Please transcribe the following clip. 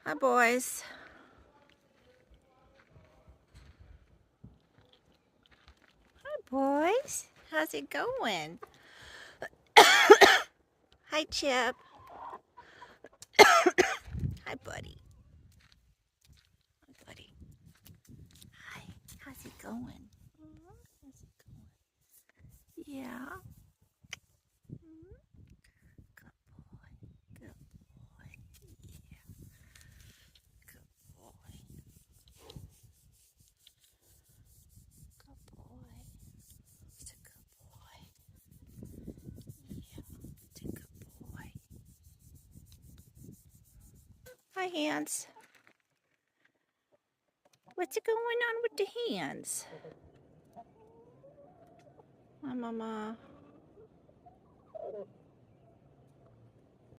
Hi, boys. Hi, boys. How's it going? Hi, Chip. Hi, buddy. Hi, buddy. Hi. How's it going? How's it going? Yeah. Good boy. Good boy. Yeah. Good boy. Good boy. It's a good boy. Yeah. It's a good boy. Hi, hands. What's going on with the hands? Hi, Mama.